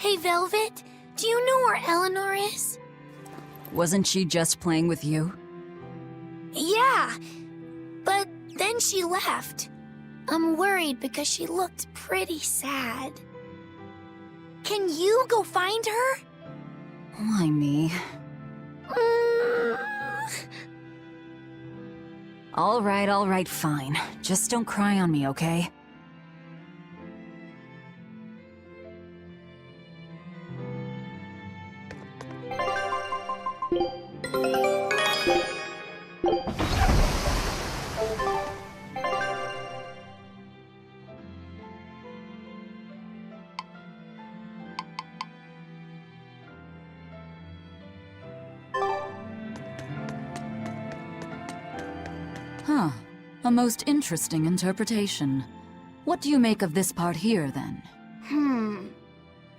Hey, Velvet, do you know where Eleanor is? Wasn't she just playing with you? Yeah, but then she left. I'm worried because she looked pretty sad. Can you go find her? Why me? All right, fine. Just don't cry on me, okay? Huh. A most interesting interpretation. What do you make of this part here, then?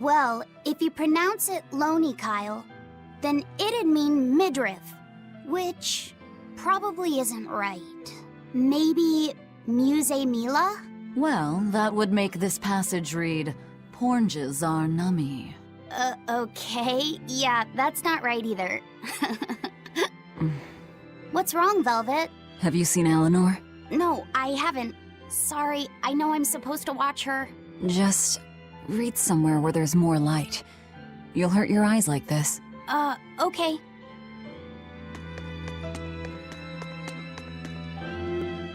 Well, if you pronounce it Loney Kyle, then it'd mean midriff, which probably isn't right. Maybe Muse Mila? Well, that would make this passage read, Pornges are nummy. Okay. Yeah, that's not right either. What's wrong, Velvet? Have you seen Eleanor? No, I haven't. Sorry, I know I'm supposed to watch her. Just read somewhere where there's more light. You'll hurt your eyes like this. Okay.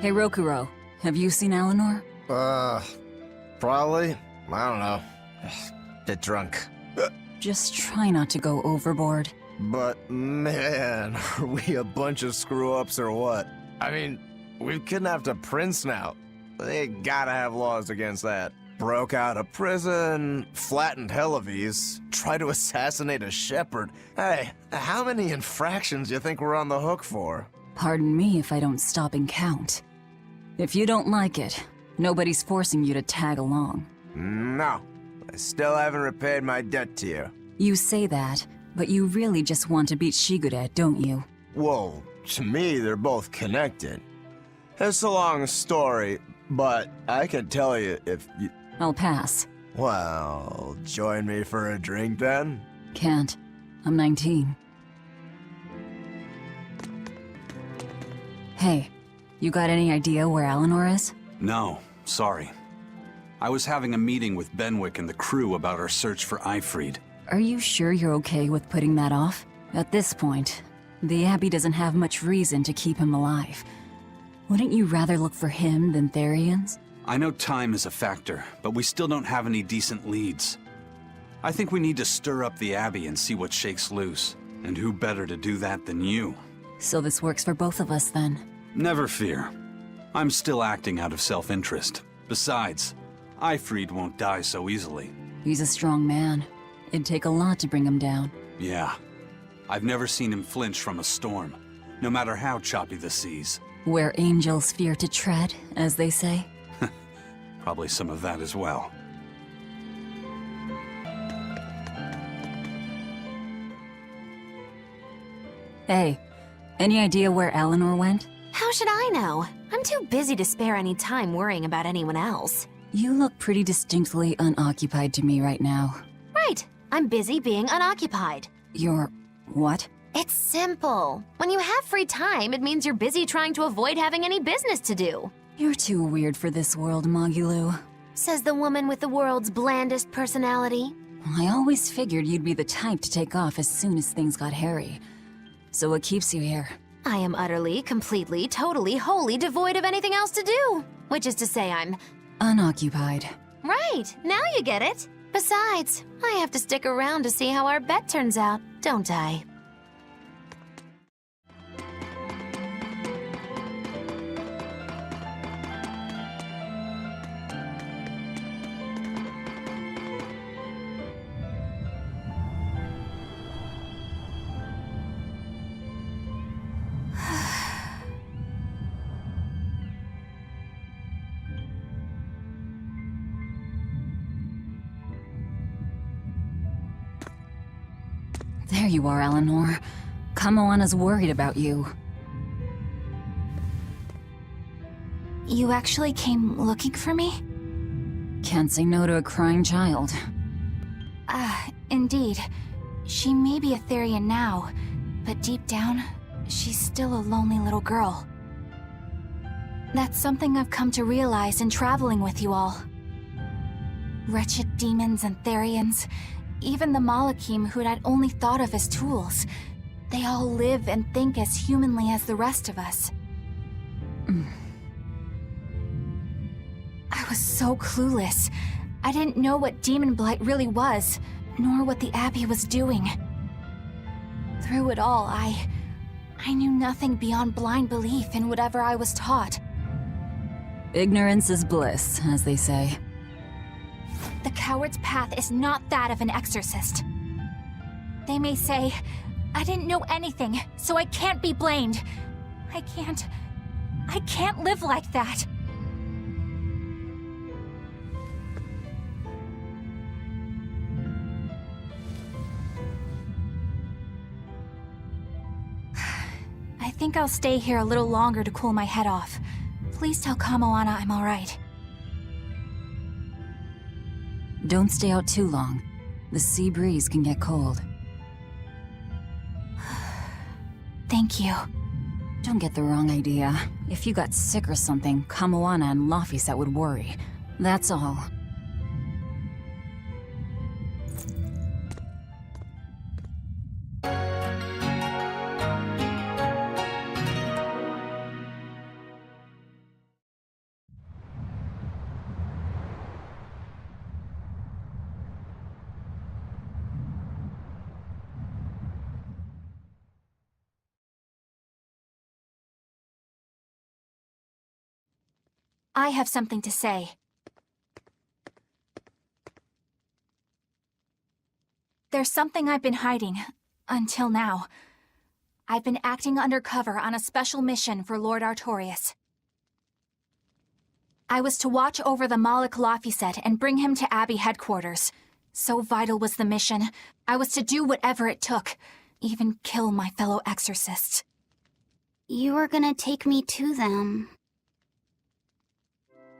Hey, Rokuro, have you seen Eleanor? Probably. I don't know. Bit drunk. Just try not to go overboard. But man, are we a bunch of screw-ups or what? I mean, we've kidnapped a prince now. They gotta have laws against that. Broke out of prison, flattened Helives, tried to assassinate a shepherd. Hey, how many infractions you think we're on the hook for? Pardon me if I don't stop and count. If you don't like it, nobody's forcing you to tag along. No, I still haven't repaid my debt to you. You say that, but you really just want to beat Shigure, don't you? Well, to me, they're both connected. It's a long story, but I can tell you if you... I'll pass. Well, join me for a drink then? Can't. I'm 19. Hey, you got any idea where Eleanor is? No, sorry. I was having a meeting with Benwick and the crew about our search for Eifried. Are you sure you're okay with putting that off? At this point, the Abbey doesn't have much reason to keep him alive. Wouldn't you rather look for him than Therians? I know time is a factor, but we still don't have any decent leads. I think we need to stir up the Abbey and see what shakes loose. And who better to do that than you? So this works for both of us then. Never fear. I'm still acting out of self-interest. Besides, Eifried won't die so easily. He's a strong man. It'd take a lot to bring him down. Yeah. I've never seen him flinch from a storm, no matter how choppy the seas. Where angels fear to tread, as they say. Probably some of that as well. Hey, any idea where Eleanor went? How should I know? I'm too busy to spare any time worrying about anyone else. You look pretty distinctly unoccupied to me right now. Right. I'm busy being unoccupied. You're... what? It's simple. When you have free time, it means you're busy trying to avoid having any business to do. You're too weird for this world, Magilou. Says the woman with the world's blandest personality. I always figured you'd be the type to take off as soon as things got hairy. So what keeps you here? I am utterly, completely, totally, wholly devoid of anything else to do. Which is to say I'm... unoccupied. Right, now you get it. Besides, I have to stick around to see how our bet turns out, don't I? There you are, Eleanor. Kamoana's worried about you. You actually came looking for me? Can't say no to a crying child. Indeed. She may be a Therian now, but deep down, she's still a lonely little girl. That's something I've come to realize in traveling with you all. Wretched demons and Therians, even the Malakim who'd I'd only thought of as tools, they all live and think as humanly as the rest of us. I was so clueless. I didn't know what Demon Blight really was, nor what the Abbey was doing. Through it all, I knew nothing beyond blind belief in whatever I was taught. Ignorance is bliss, as they say. The coward's path is not that of an exorcist. They may say, I didn't know anything, so I can't be blamed. I can't live like that. I think I'll stay here a little longer to cool my head off. Please tell Kamoana I'm alright. Don't stay out too long. The sea breeze can get cold. Thank you. Don't get the wrong idea. If you got sick or something, Kamoana and Laphicet would worry. That's all. I have something to say. There's something I've been hiding, until now. I've been acting undercover on a special mission for Lord Artorias. I was to watch over the Malik Laphicet and bring him to Abbey headquarters. So vital was the mission, I was to do whatever it took, even kill my fellow exorcists. You were gonna take me to them.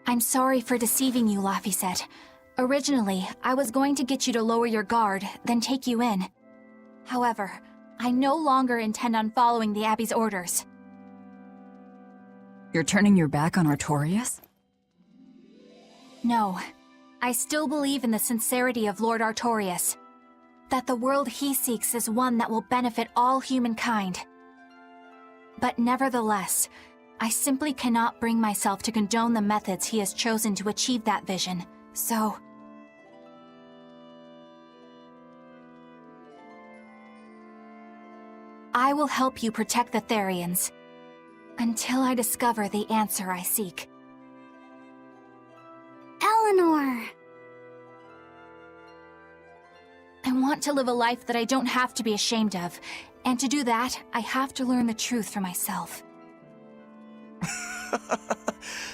I'm sorry for deceiving you, Laphicet. Originally, I was going to get you to lower your guard, then take you in. However, I no longer intend on following the Abbey's orders. You're turning your back on Artorias? No. I still believe in the sincerity of Lord Artorias. That the world he seeks is one that will benefit all humankind. But nevertheless, I simply cannot bring myself to condone the methods he has chosen to achieve that vision, so... I will help you protect the Therians, until I discover the answer I seek. Eleanor! I want to live a life that I don't have to be ashamed of, and to do that, I have to learn the truth for myself.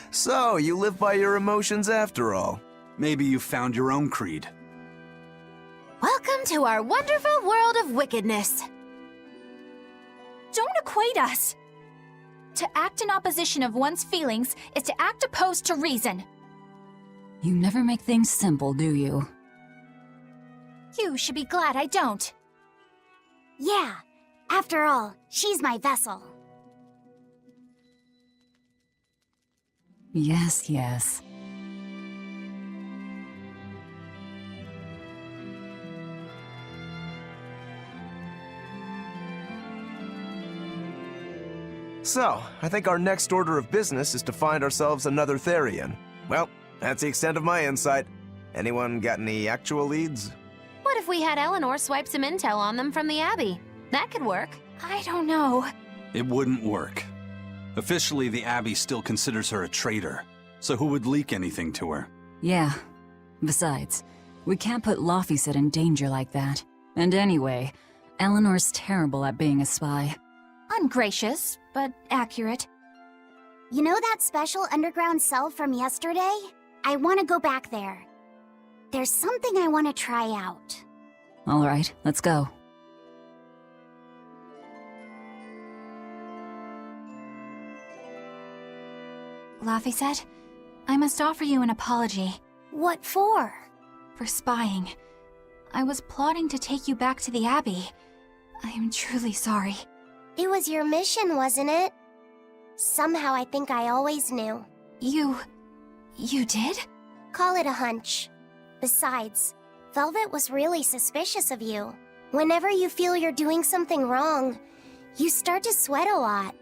So, you live by your emotions after all. Maybe you found your own creed. Welcome to our wonderful world of wickedness. Don't equate us! To act in opposition of one's feelings is to act opposed to reason. You never make things simple, do you? You should be glad I don't. Yeah, after all, she's my vessel. Yes, yes. So, I think our next order of business is to find ourselves another Therian. Well, that's the extent of my insight. Anyone got any actual leads? What if we had Eleanor swipe some intel on them from the Abbey? That could work. I don't know. It wouldn't work. Officially, the Abbey still considers her a traitor. So who would leak anything to her? Yeah. Besides, we can't put Laphicet in danger like that. And anyway, Eleanor's terrible at being a spy. Ungracious, but accurate. You know that special underground cell from yesterday? I want to go back there. There's something I want to try out. All right, let's go. Laphicet, I must offer you an apology. What for? For spying. I was plotting to take you back to the Abbey. I am truly sorry. It was your mission, wasn't it? Somehow I think I always knew. You did? Call it a hunch. Besides, Velvet was really suspicious of you. Whenever you feel you're doing something wrong, you start to sweat a lot.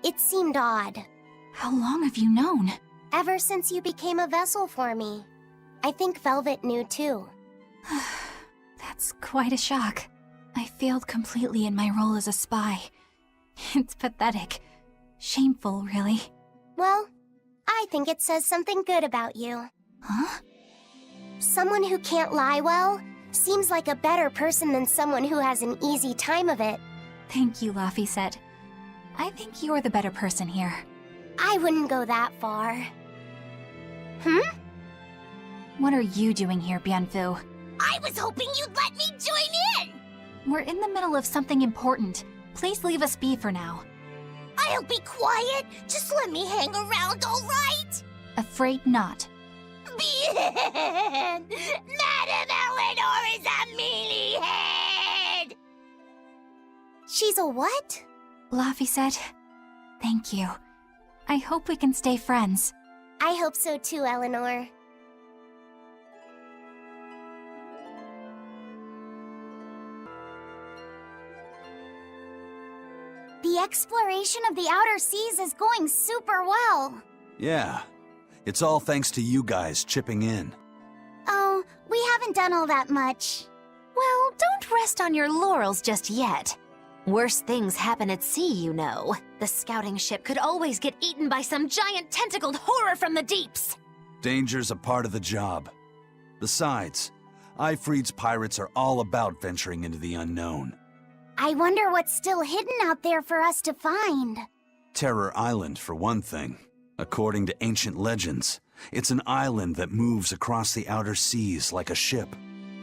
It seemed odd. How long have you known? Ever since you became a vessel for me. I think Velvet knew too. That's quite a shock. I failed completely in my role as a spy. It's pathetic. Shameful, really. Well, I think it says something good about you. Huh? Someone who can't lie well seems like a better person than someone who has an easy time of it. Thank you, Laphicet. I think you're the better person here. I wouldn't go that far. What are you doing here, Bienfu? I was hoping you'd let me join in! We're in the middle of something important. Please leave us be for now. I'll be quiet. Just let me hang around, all right? Afraid not. Bien! Madame Eleanor is a mealyhead! She's a what? Laphicet, thank you. I hope we can stay friends. I hope so too, Eleanor. The exploration of the outer seas is going super well. Yeah, it's all thanks to you guys chipping in. Oh, we haven't done all that much. Well, don't rest on your laurels just yet. Worse things happen at sea, you know. The scouting ship could always get eaten by some giant tentacled horror from the deeps. Danger's a part of the job. Besides, Ifrid's pirates are all about venturing into the unknown. I wonder what's still hidden out there for us to find. Terror Island, for one thing. According to ancient legends, it's an island that moves across the outer seas like a ship.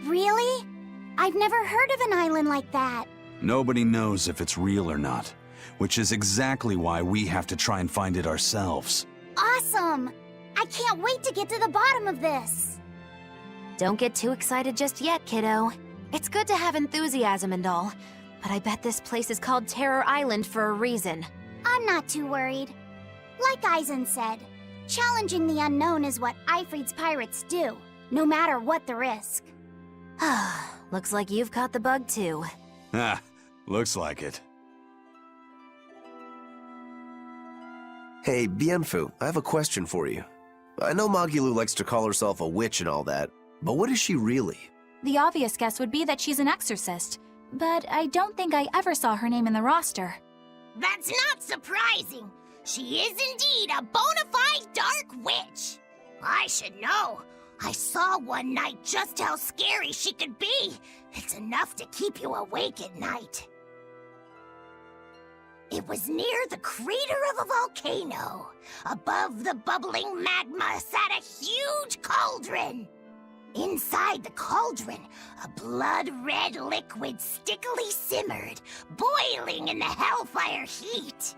Really? I've never heard of an island like that. Nobody knows if it's real or not, which is exactly why we have to try and find it ourselves. Awesome! I can't wait to get to the bottom of this. Don't get too excited just yet, kiddo. It's good to have enthusiasm and all, but I bet this place is called Terror Island for a reason. I'm not too worried. Like Eisen said, challenging the unknown is what Ifrid's pirates do, no matter what the risk. Looks like you've caught the bug too. Ah, looks like it. Hey, Bienfu, I have a question for you. I know Magilou likes to call herself a witch and all that, but what is she really? The obvious guess would be that she's an exorcist, but I don't think I ever saw her name in the roster. That's not surprising. She is indeed a bona fide dark witch. I should know. I saw one night just how scary she could be. It's enough to keep you awake at night. It was near the crater of a volcano. Above the bubbling magma sat a huge cauldron. Inside the cauldron, a blood-red liquid stickily simmered, boiling in the hellfire heat.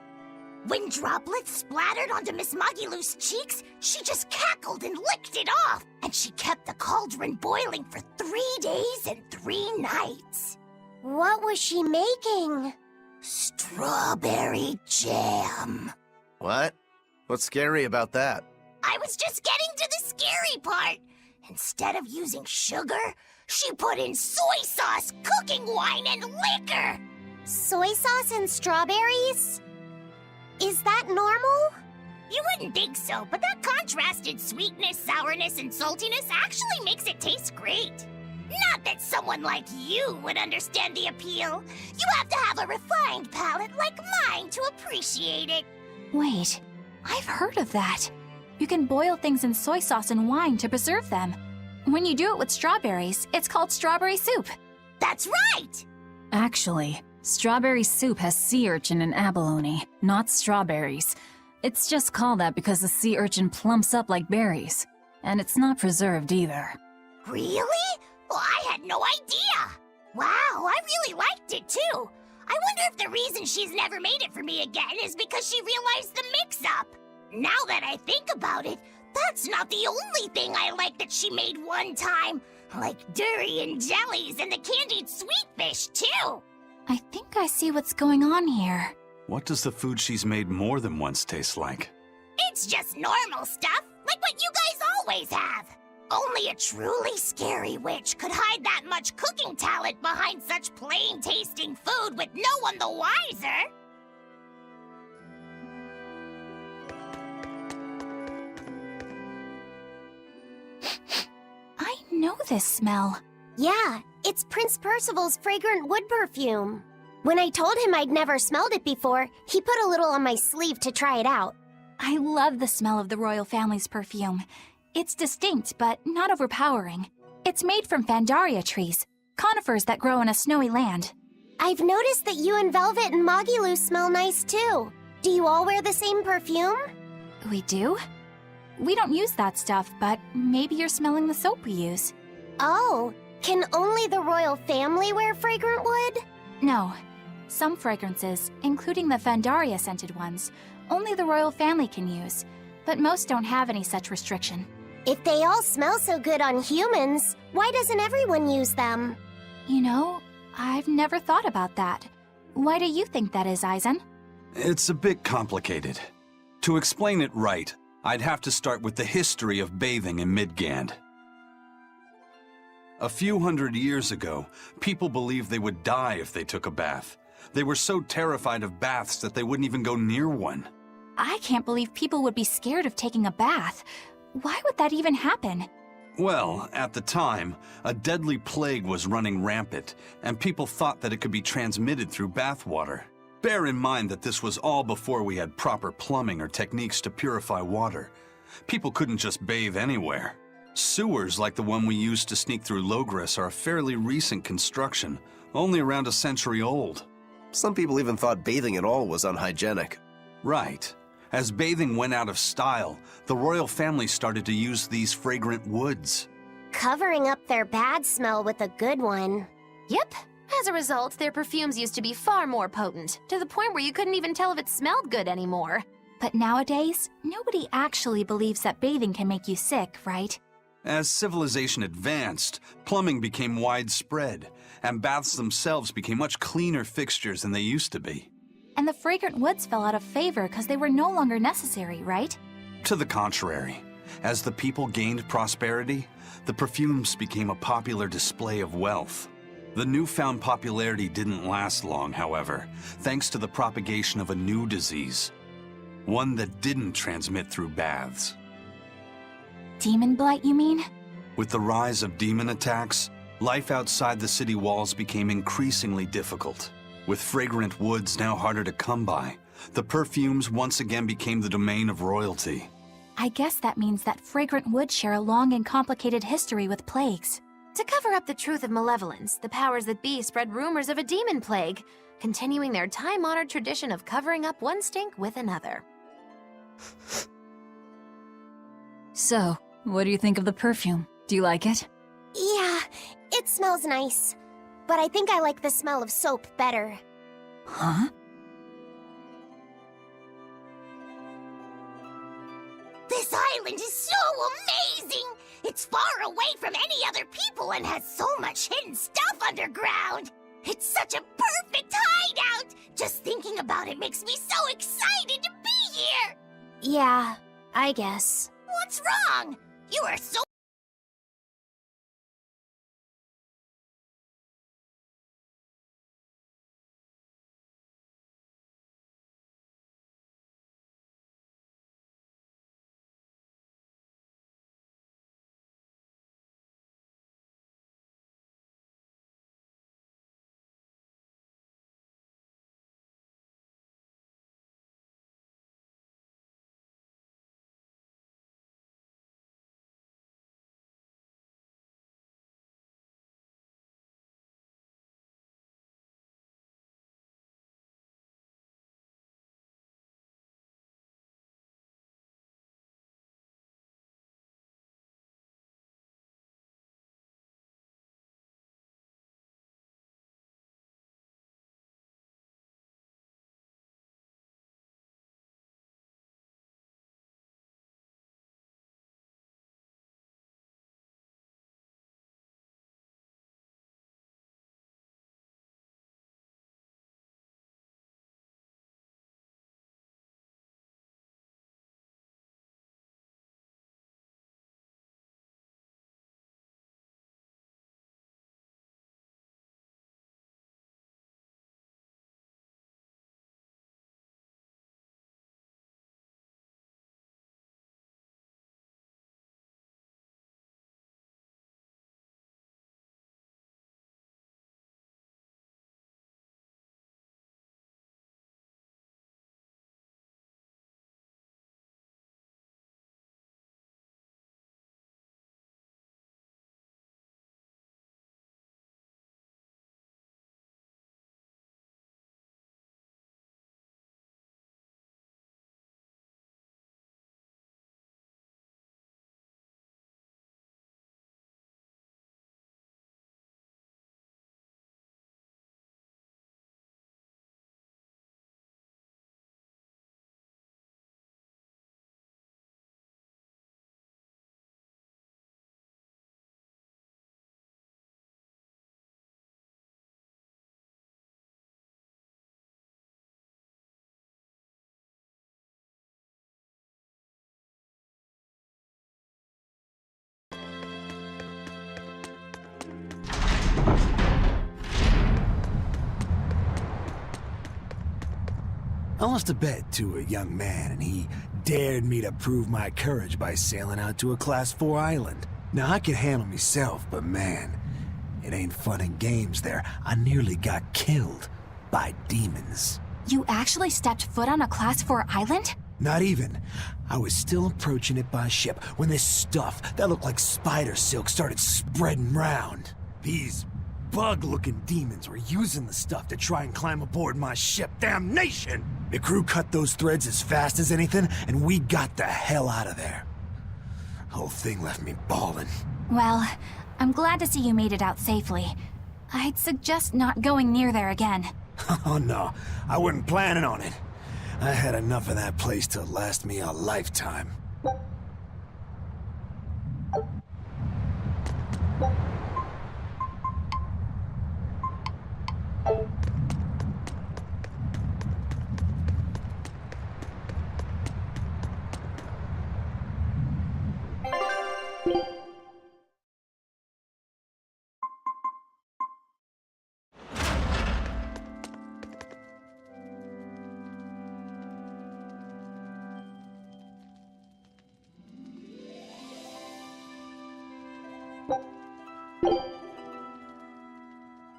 When droplets splattered onto Miss Magilou's cheeks, she just cackled and licked it off, and she kept the cauldron boiling for 3 days and 3 nights. What was she making? Strawberry jam. What? What's scary about that? I was just getting to the scary part. Instead of using sugar, she put in soy sauce, cooking wine, and liquor. Soy sauce and strawberries? Is that normal? You wouldn't think so, but that contrasted sweetness, sourness, and saltiness actually makes it taste great. Not that someone like you would understand the appeal. You have to have a refined palate like mine to appreciate it. Wait, I've heard of that. You can boil things in soy sauce and wine to preserve them. When you do it with strawberries, it's called strawberry soup. That's right! Actually, strawberry soup has sea urchin and abalone, not strawberries. It's just called that because the sea urchin plumps up like berries. And it's not preserved either. Really? Well, I had no idea. Wow, I really liked it too. I wonder if the reason she's never made it for me again is because she realized the mix-up. Now that I think about it, that's not the only thing I like that she made one time. Like durian jellies and the candied sweet fish, too. I think I see what's going on here. What does the food she's made more than once taste like? It's just normal stuff, like what you guys always have. Only a truly scary witch could hide that much cooking talent behind such plain-tasting food with no one the wiser. I know this smell. Yeah, it's Prince Percival's fragrant wood perfume. When I told him I'd never smelled it before, he put a little on my sleeve to try it out. I love the smell of the royal family's perfume. It's distinct, but not overpowering. It's made from Fandaria trees, conifers that grow in a snowy land. I've noticed that you and Velvet and Magilu smell nice too. Do you all wear the same perfume? We do? We don't use that stuff, but maybe you're smelling the soap we use. Oh, can only the royal family wear fragrant wood? No. Some fragrances, including the Fandaria scented ones, only the royal family can use, but most don't have any such restriction. If they all smell so good on humans, why doesn't everyone use them? You know, I've never thought about that. Why do you think that is, Aizen? It's a bit complicated. To explain it right, I'd have to start with the history of bathing in Midgand. A few hundred years ago, people believed they would die if they took a bath. They were so terrified of baths that they wouldn't even go near one. I can't believe people would be scared of taking a bath. Why would that even happen? Well, at the time, a deadly plague was running rampant, and people thought that it could be transmitted through bathwater. Bear in mind that this was all before we had proper plumbing or techniques to purify water. People couldn't just bathe anywhere. Sewers like the one we used to sneak through Logris are a fairly recent construction, only around a century old. Some people even thought bathing at all was unhygienic. Right. As bathing went out of style, the royal family started to use these fragrant woods. Covering up their bad smell with a good one. Yep. As a result, their perfumes used to be far more potent, to the point where you couldn't even tell if it smelled good anymore. But nowadays, nobody actually believes that bathing can make you sick, right? As civilization advanced, plumbing became widespread, and baths themselves became much cleaner fixtures than they used to be. And the fragrant woods fell out of favor because they were no longer necessary, right? To the contrary, as the people gained prosperity, the perfumes became a popular display of wealth. The newfound popularity didn't last long, however, thanks to the propagation of a new disease. One that didn't transmit through baths. Demon blight, you mean? With the rise of demon attacks, life outside the city walls became increasingly difficult. With fragrant woods now harder to come by, the perfumes once again became the domain of royalty. I guess that means that fragrant woods share a long and complicated history with plagues. To cover up the truth of malevolence, the powers that be spread rumors of a demon plague, continuing their time-honored tradition of covering up one stink with another. So, what do you think of the perfume? Do you like it? Yeah, it smells nice. But I think I like the smell of soap better. Huh? This island is so amazing! It's far away from any other people and has so much hidden stuff underground! It's such a perfect hideout! Just thinking about it makes me so excited to be here! Yeah, I guess. What's wrong? You are so I lost a bet to a young man, and he dared me to prove my courage by sailing out to a Class 4 island. Now, I can handle myself, but man, it ain't fun and games there. I nearly got killed by demons. You actually stepped foot on a Class 4 island? Not even. I was still approaching it by ship when this stuff that looked like spider silk started spreading round. These bug-looking demons were using the stuff to try and climb aboard my ship. Damnation! The crew cut those threads as fast as anything, and we got the hell out of there. Whole thing left me bawling. Well, I'm glad to see you made it out safely. I'd suggest not going near there again. Oh no, I wasn't planning on it. I had enough of that place to last me a lifetime.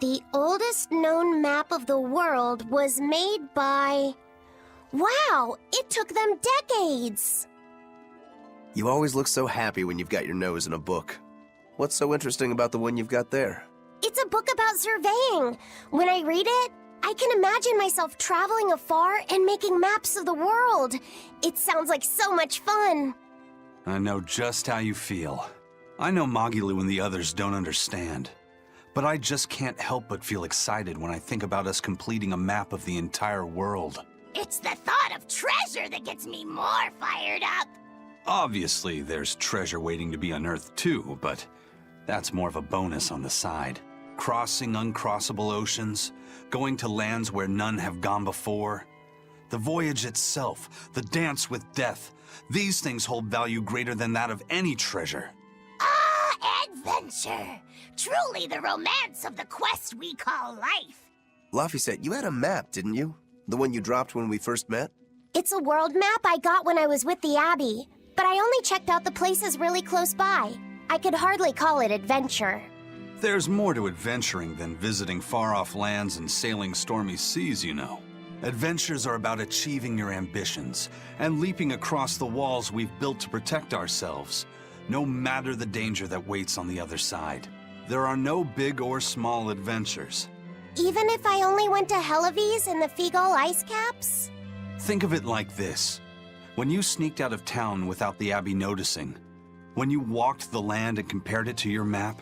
The oldest known map of the world was made by... Wow, it took them decades! You always look so happy when you've got your nose in a book. What's so interesting about the one you've got there? It's a book about surveying. When I read it, I can imagine myself traveling afar and making maps of the world. It sounds like so much fun. I know just how you feel. I know Magilu and the others don't understand. But I just can't help but feel excited when I think about us completing a map of the entire world. It's the thought of treasure that gets me more fired up. Obviously, there's treasure waiting to be unearthed too, but that's more of a bonus on the side. Crossing uncrossable oceans, going to lands where none have gone before. The voyage itself, the dance with death, these things hold value greater than that of any treasure. Adventure! Truly the romance of the quest we call life. Laphicet, you had a map, didn't you? The one you dropped when we first met? It's a world map I got when I was with the Abbey, but I only checked out the places really close by. I could hardly call it adventure. There's more to adventuring than visiting far-off lands and sailing stormy seas, you know. Adventures are about achieving your ambitions and leaping across the walls we've built to protect ourselves, no matter the danger that waits on the other side. There are no big or small adventures. Even if I only went to Helives and the Figal ice caps? Think of it like this. When you sneaked out of town without the Abbey noticing, when you walked the land and compared it to your map,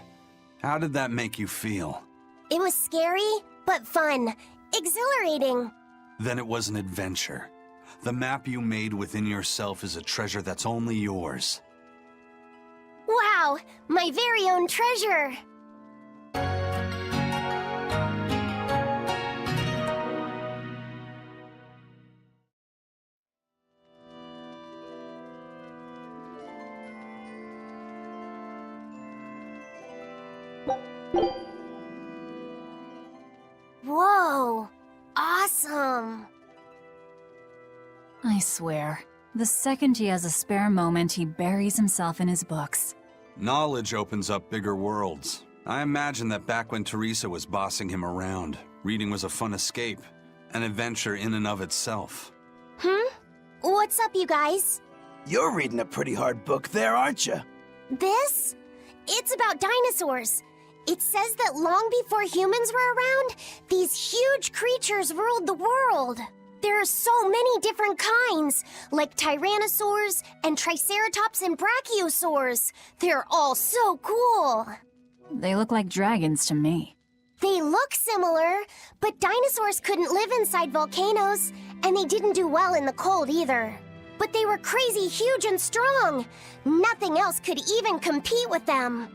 how did that make you feel? It was scary, but fun. Exhilarating. Then it was an adventure. The map you made within yourself is a treasure that's only yours. Wow, my very own treasure! Whoa! Awesome! I swear, the second he has a spare moment, he buries himself in his books. Knowledge opens up bigger worlds. I imagine that back when Teresa was bossing him around, reading was a fun escape, an adventure in and of itself. What's up, you guys? You're reading a pretty hard book there, aren't you? This? It's about dinosaurs. It says that long before humans were around, these huge creatures ruled the world. There are so many different kinds, like tyrannosaurs and triceratops and brachiosaurs. They're all so cool. They look like dragons to me. They look similar, but dinosaurs couldn't live inside volcanoes, and they didn't do well in the cold either. But they were crazy huge and strong. Nothing else could even compete with them.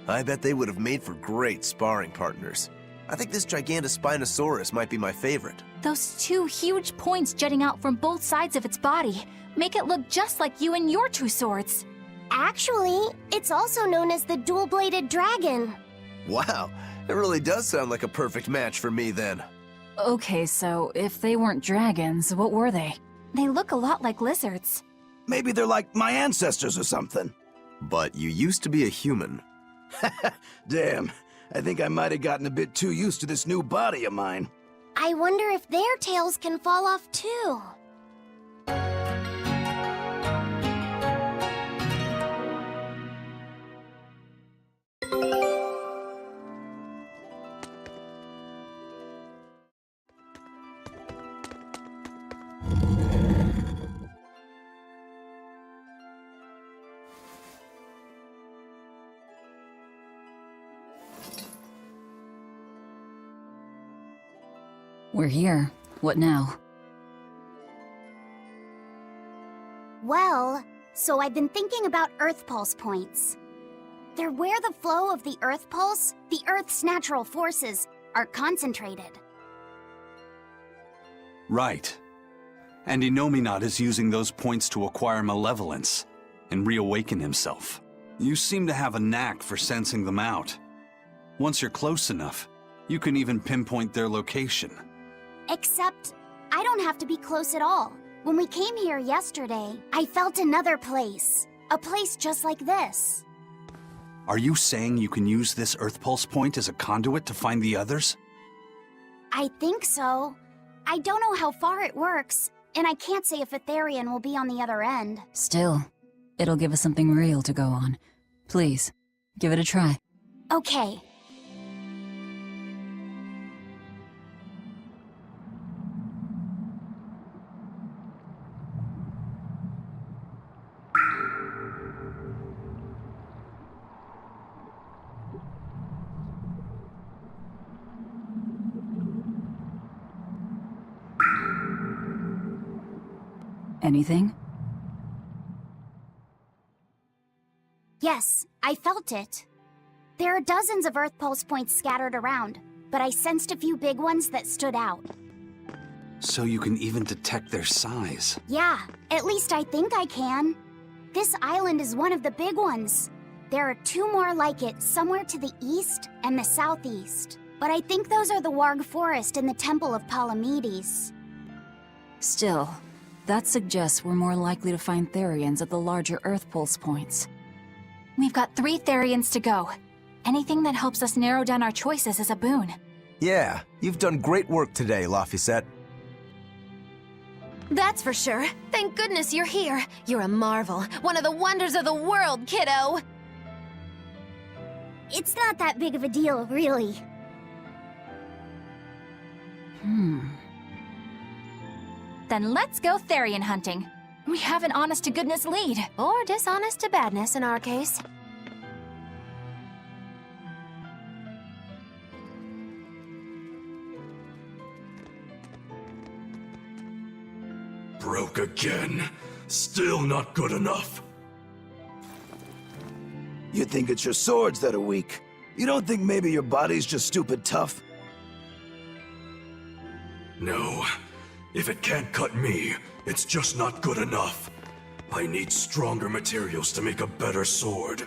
I bet they would have made for great sparring partners. I think this Gigantospinosaurus might be my favorite. Those two huge points jutting out from both sides of its body make it look just like you and your two swords. Actually, it's also known as the dual-bladed dragon. Wow, it really does sound like a perfect match for me then. Okay, so if they weren't dragons, what were they? They look a lot like lizards. Maybe they're like my ancestors or something. But you used to be a human. Damn, I think I might have gotten a bit too used to this new body of mine. I wonder if their tails can fall off too. We're here. What now? Well, so I've been thinking about Earth Pulse points. They're where the flow of the Earth Pulse, the Earth's natural forces, are concentrated. Right. And Innominat is using those points to acquire malevolence and reawaken himself. You seem to have a knack for sensing them out. Once you're close enough, you can even pinpoint their location. Except, I don't have to be close at all. When we came here yesterday, I felt another place. A place just like this. Are you saying you can use this Earth Pulse point as a conduit to find the others? I think so. I don't know how far it works, and I can't say if Etherian will be on the other end. Still, it'll give us something real to go on. Please, give it a try. Okay. Anything? Yes, I felt it. There are dozens of Earth Pulse points scattered around, but I sensed a few big ones that stood out. So you can even detect their size. Yeah, at least I think I can. This island is one of the big ones. There are two more like it somewhere to the east and the southeast. But I think those are the Warg Forest and the Temple of Palamedes. Still, that suggests we're more likely to find Therians at the larger Earth Pulse points. We've got 3 Therians to go. Anything that helps us narrow down our choices is a boon. Yeah, you've done great work today, Laphicet. That's for sure. Thank goodness you're here. You're a marvel. One of the wonders of the world, kiddo! It's not that big of a deal, really. Then let's go Therian hunting. We have an honest-to-goodness lead. Or dishonest to badness in our case. Broke again. Still not good enough. You think it's your swords that are weak? You don't think maybe your body's just stupid tough? No. If it can't cut me, it's just not good enough. I need stronger materials to make a better sword.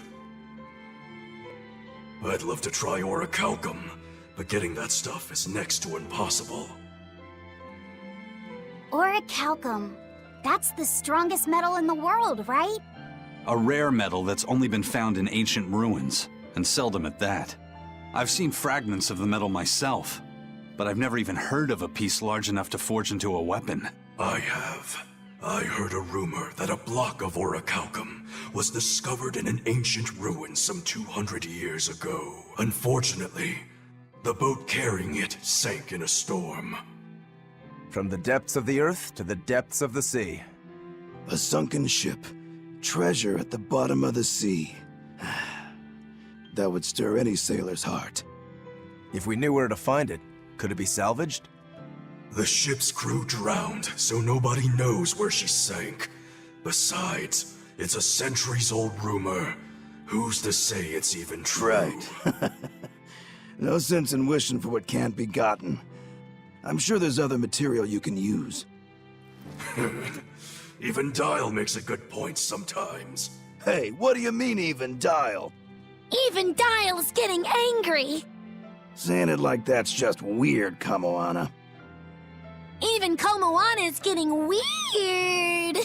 I'd love to try orichalcum, but getting that stuff is next to impossible. Orichalcum. That's the strongest metal in the world, right? A rare metal that's only been found in ancient ruins, and seldom at that. I've seen fragments of the metal myself, but I've never even heard of a piece large enough to forge into a weapon. I have. I heard a rumor that a block of orichalcum was discovered in an ancient ruin some 200 years ago. Unfortunately, the boat carrying it sank in a storm. From the depths of the earth to the depths of the sea. A sunken ship. Treasure at the bottom of the sea. That would stir any sailor's heart. If we knew where to find it, could it be salvaged? The ship's crew drowned, so nobody knows where she sank. Besides, it's a centuries-old rumor. Who's to say it's even true? Right. No sense in wishing for what can't be gotten. I'm sure there's other material you can use. Even Dial makes a good point sometimes. Hey, what do you mean, even Dial? Even Dial's getting angry! Saying it like that's just weird, Kamoana. Even Komoana's getting weird.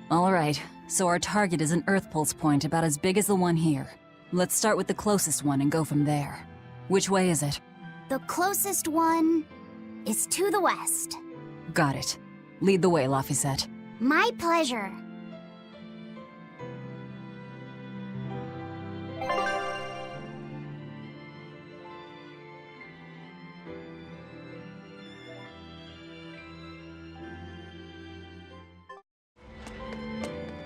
Alright, so our target is an Earth pulse point about as big as the one here. Let's start with the closest one and go from there. Which way is it? The closest one is to the west. Got it. Lead the way, Laphicet. My pleasure.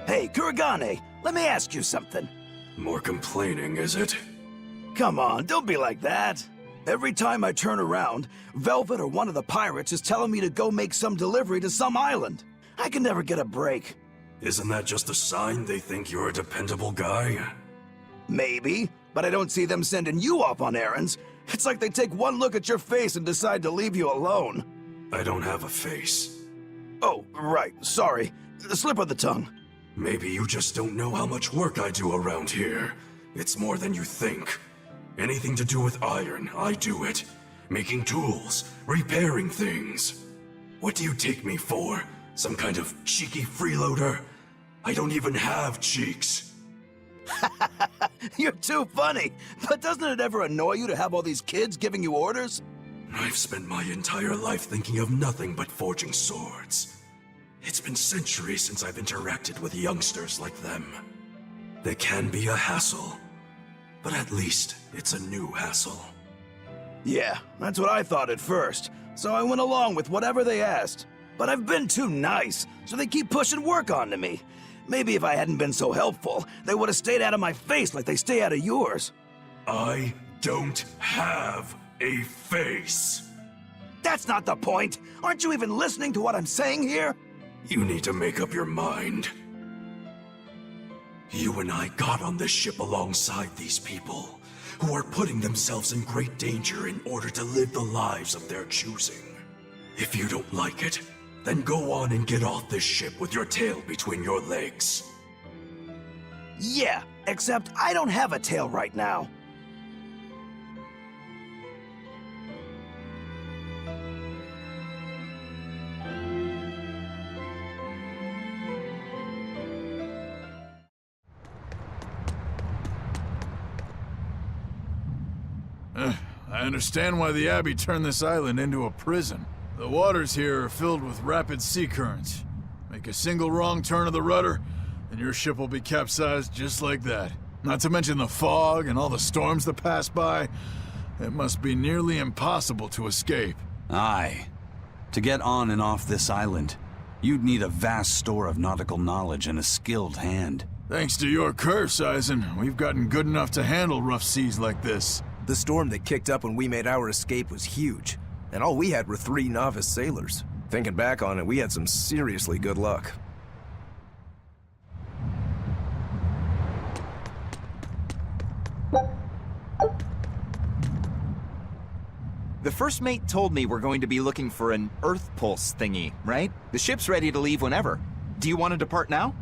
Hey, Kuragane, let me ask you something. More complaining, is it? Come on, don't be like that. Every time I turn around, Velvet or one of the pirates is telling me to go make some delivery to some island. I can never get a break. Isn't that just a sign they think you're a dependable guy? Maybe, but I don't see them sending you off on errands. It's like they take one look at your face and decide to leave you alone. I don't have a face. Oh, right, sorry. Slip of the tongue. Maybe you just don't know how much work I do around here. It's more than you think. Anything to do with iron, I do it. Making tools, repairing things. What do you take me for? Some kind of cheeky freeloader? I don't even have cheeks. You're too funny. But doesn't it ever annoy you to have all these kids giving you orders? I've spent my entire life thinking of nothing but forging swords. It's been centuries since I've interacted with youngsters like them. They can be a hassle, but at least it's a new hassle. Yeah, that's what I thought at first, so I went along with whatever they asked. But I've been too nice, so they keep pushing work onto me. Maybe if I hadn't been so helpful, they would have stayed out of my face like they stay out of yours. I don't have a face. That's not the point. Aren't you even listening to what I'm saying here? You need to make up your mind. You and I got on this ship alongside these people, who are putting themselves in great danger in order to live the lives of their choosing. If you don't like it, then go on and get off this ship with your tail between your legs. Yeah, except I don't have a tail right now. I understand why the Abbey turned this island into a prison. The waters here are filled with rapid sea currents. Make a single wrong turn of the rudder, and your ship will be capsized just like that. Not to mention the fog and all the storms that pass by. It must be nearly impossible to escape. Aye. To get on and off this island, you'd need a vast store of nautical knowledge and a skilled hand. Thanks to your curse, Eisen, we've gotten good enough to handle rough seas like this. The storm that kicked up when we made our escape was huge, and all we had were 3 novice sailors. Thinking back on it, we had some seriously good luck. The first mate told me we're going to be looking for an Earth pulse thingy, right? The ship's ready to leave whenever. Do you want to depart now?